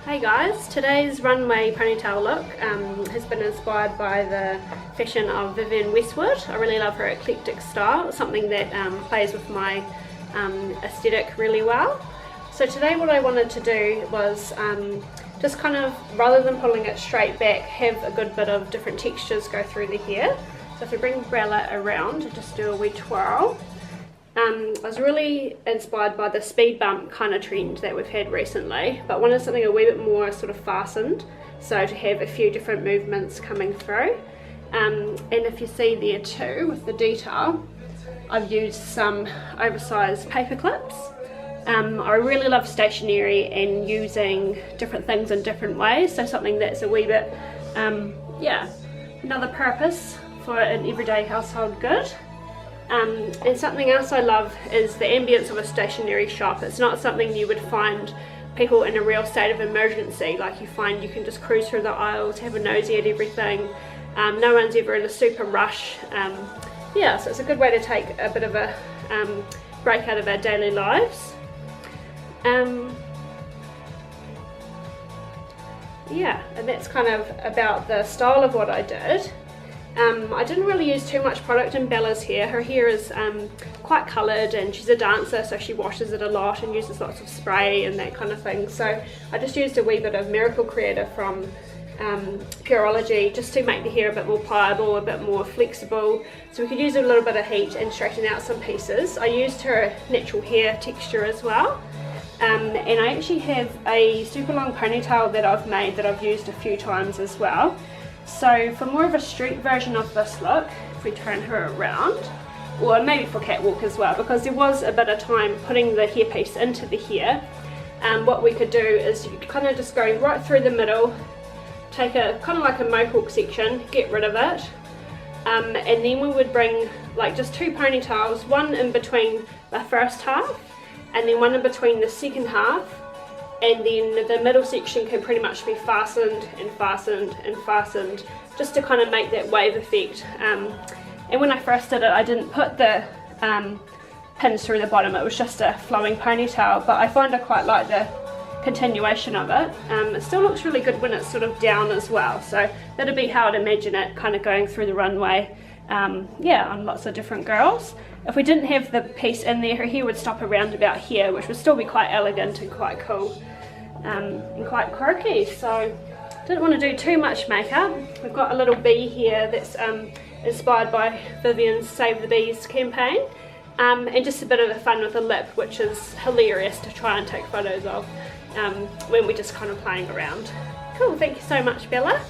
Hey guys, today's runway ponytail look has been inspired by the fashion of Vivienne Westwood. I really love her eclectic style. It's something that plays with my aesthetic really well. So today what I wanted to do was just kind of, rather than pulling it straight back, have a good bit of different textures go through the hair. So if we bring Bella around, just do a wee twirl. I was really inspired by the speed bump kind of trend that we've had recently, but wanted something a wee bit more sort of fastened, so to have a few different movements coming through. And if you see there too, with the detail, I've used some oversized paper clips. I really love stationery and using different things in different ways, so something that's a wee bit, another purpose for an everyday household good. And something else I love is the ambience of a stationery shop. It's not something you would find people in a real state of emergency, like you find you can just cruise through the aisles, have a nosy at everything. No one's ever in a super rush. So it's a good way to take a bit of a break out of our daily lives. And that's kind of about the style of what I did. I didn't really use too much product in Bella's hair. Her hair is quite coloured and she's a dancer, so she washes it a lot and uses lots of spray and that kind of thing. So I just used a wee bit of Miracle Creator from Pureology just to make the hair a bit more pliable, a bit more flexible, so we could use a little bit of heat and straighten out some pieces. I used her natural hair texture as well. And I actually have a super long ponytail that I've made that I've used a few times as well. So for more of a street version of this look, if we turn her around, or maybe for catwalk as well, because there was a bit of time putting the hairpiece into the hair, what we could do is you kind of just go right through the middle, take a kind of like a mohawk section, get rid of it, and then we would bring like just two ponytails, one in between the first half and then one in between the second half. And then the middle section can pretty much be fastened and fastened and fastened, just to kind of make that wave effect. And when I first did it, I didn't put the pins through the bottom. It was just a flowing ponytail, but I find I quite like the continuation of it. It still looks really good when it's sort of down as well, so that'd be how I'd imagine it kind of going through the runway, on lots of different girls. If we didn't have the piece in there, her hair would stop around about here, which would still be quite elegant and quite cool and quite quirky. So didn't want to do too much makeup. We've got a little bee here that's inspired by Vivienne's Save the Bees campaign, and just a bit of a fun with a lip, which is hilarious to try and take photos of when we're just kind of playing around. Cool, thank you so much, Bella.